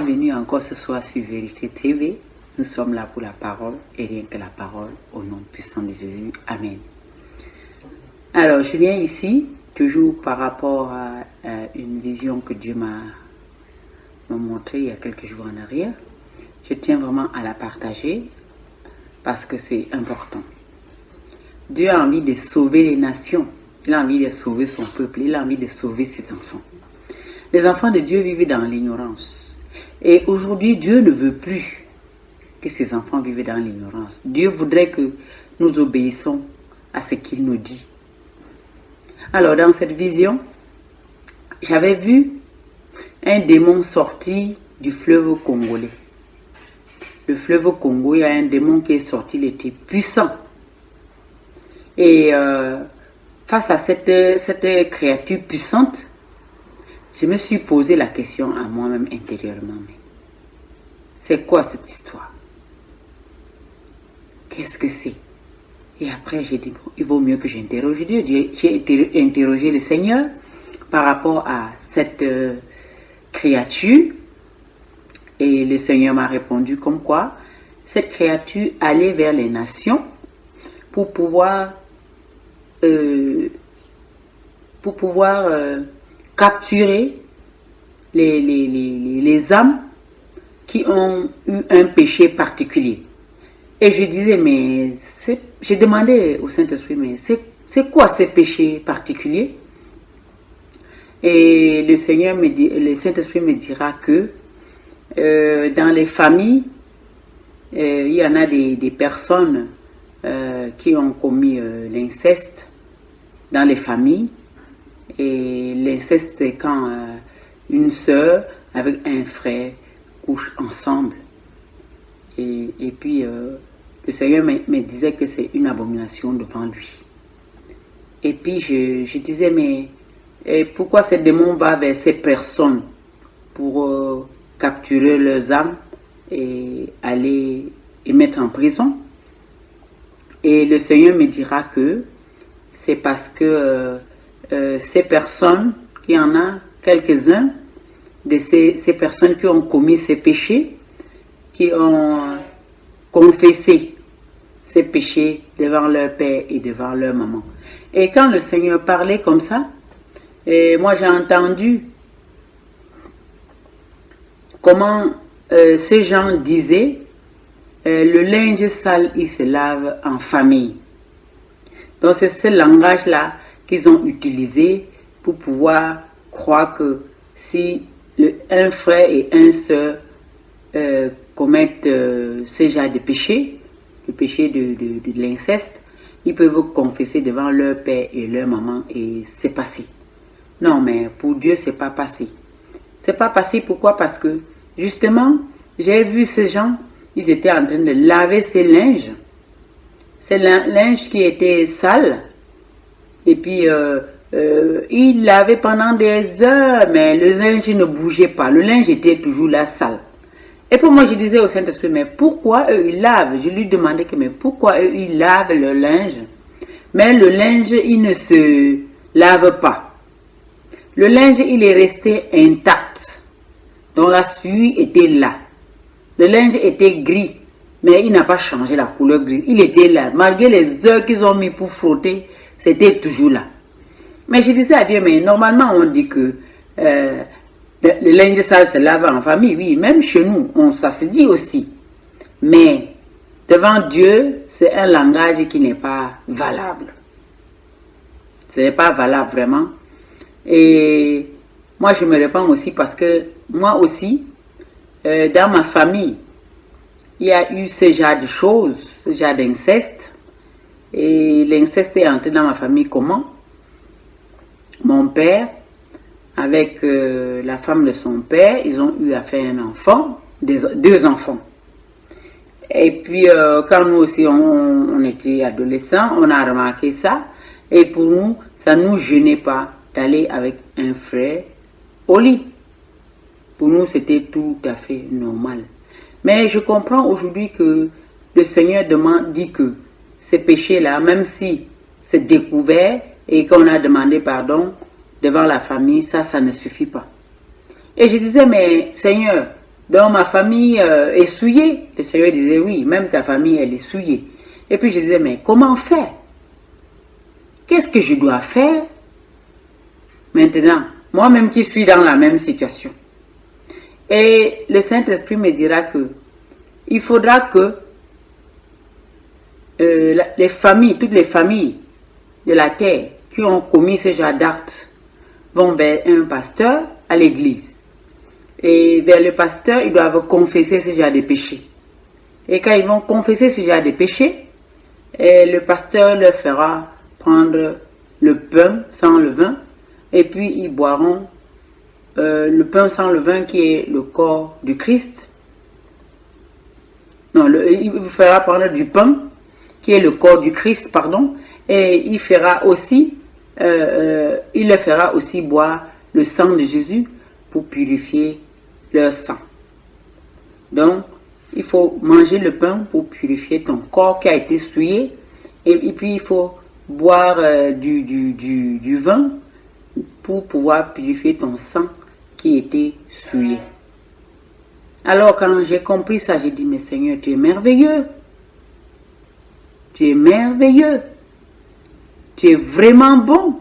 bienvenue encore ce soir sur Vérité TV. Nous sommes là pour la parole et rien que la parole au nom puissant de Jésus. Amen. Alors, je viens ici toujours par rapport à une vision que Dieu m'a montrée il y a quelques jours en arrière. Je tiens vraiment à la partager parce que c'est important. Dieu a envie de sauver les nations. Il a envie de sauver son peuple. Il a envie de sauver ses enfants. Les enfants de Dieu vivent dans l'ignorance. Et aujourd'hui, Dieu ne veut plus que ses enfants vivent dans l'ignorance. Dieu voudrait que nous obéissons à ce qu'il nous dit. Alors, dans cette vision, j'avais vu un démon sorti du fleuve congolais. Le fleuve Congo, il y a un démon qui est sorti, il était puissant. Et face à cette créature puissante, je me suis posé la question à moi-même intérieurement. C'est quoi cette histoire? Qu'est-ce que c'est? Et après, j'ai dit, bon, il vaut mieux que j'interroge Dieu. J'ai interrogé le Seigneur par rapport à cette créature. Et le Seigneur m'a répondu comme quoi cette créature allait vers les nations pour pouvoir capturer les âmes qui ont eu un péché particulier. Et je disais, mais j'ai demandé au Saint-Esprit, mais c'est quoi ces péchés particuliers? Et le Seigneur me dit, le Saint-Esprit me dira que dans les familles, il y en a des personnes qui ont commis l'inceste dans les familles. Et l'inceste, c'est quand une sœur avec un frère couchent ensemble. Et puis, le Seigneur me disait que c'est une abomination devant lui. Et puis, je disais, mais pourquoi ce démon va vers ces personnes pour capturer leurs âmes et aller les mettre en prison? Et le Seigneur me dira que c'est parce que ces personnes, il y en a quelques-uns de ces personnes qui ont commis ces péchés, qui ont confessé ces péchés devant leur père et devant leur maman. Et quand le Seigneur parlait comme ça, moi j'ai entendu comment ces gens disaient le linge sale, il se lave en famille. Donc c'est ce langage-là qu'ils ont utilisé pour pouvoir croire que si un frère et une sœur commettent ce genre de péché, le péché de l'inceste, ils peuvent confesser devant leur père et leur maman et c'est passé. Non, mais pour Dieu, c'est pas passé. C'est pas passé, pourquoi? Parce que justement, j'ai vu ces gens, ils étaient en train de laver ces linges. Ces linges qui étaient sales. Et puis, ils lavaient pendant des heures, mais le linge ne bougeait pas. Le linge était toujours là, sale. Et pour moi, je disais au Saint-Esprit, mais pourquoi eux, ils lavent? Je lui demandais que, mais pourquoi eux, ils lavent le linge? Mais le linge, il ne se lave pas. Le linge, il est resté intact. Donc la suie était là. Le linge était gris, mais il n'a pas changé la couleur grise. Il était là. Malgré les heures qu'ils ont mis pour frotter, c'était toujours là. Mais je disais à Dieu, mais normalement on dit que le linge sale se lave en famille. Oui, même chez nous, ça se dit aussi. Mais devant Dieu, c'est un langage qui n'est pas valable. Ce n'est pas valable vraiment. Et moi, je me répands aussi parce que moi aussi, dans ma famille, il y a eu ce genre de choses, ce genre d'inceste. Et l'inceste est entré dans ma famille comment? Mon père, avec la femme de son père, ils ont eu à faire un enfant, deux enfants. Et puis, quand nous aussi, on était adolescents, on a remarqué ça. Et pour nous, ça ne nous gênait pas d'aller avec un frère au lit. Pour nous, c'était tout à fait normal. Mais je comprends aujourd'hui que le Seigneur dit que ces péchés-là, même si c'est découvert et qu'on a demandé pardon devant la famille, ça ne suffit pas. Et je disais, mais Seigneur, Donc ma famille est souillée. Le Seigneur disait, oui, même ta famille, elle est souillée. Et puis je disais, mais comment faire? Qu'est-ce que je dois faire maintenant? Moi-même qui suis dans la même situation. Et le Saint-Esprit me dira que il faudra que les familles, toutes les familles de la terre qui ont commis ce genre d'actes vont vers un pasteur à l'église. Et vers le pasteur, ils doivent confesser ce genre de péchés. Et quand ils vont confesser ce genre de péchés, le pasteur leur fera prendre le pain sans levain, et puis ils boiront le pain sans levain qui est le corps du Christ. Non, il vous fera prendre du pain qui est le corps du Christ, pardon, et il fera aussi, il leur fera aussi boire le sang de Jésus pour purifier leur sang. Donc, il faut manger le pain pour purifier ton corps qui a été souillé, et puis il faut boire du vin pour pouvoir purifier ton sang qui était souillé. Alors quand j'ai compris ça, j'ai dit, mais Seigneur, tu es merveilleux. Tu es merveilleux. Tu es vraiment bon.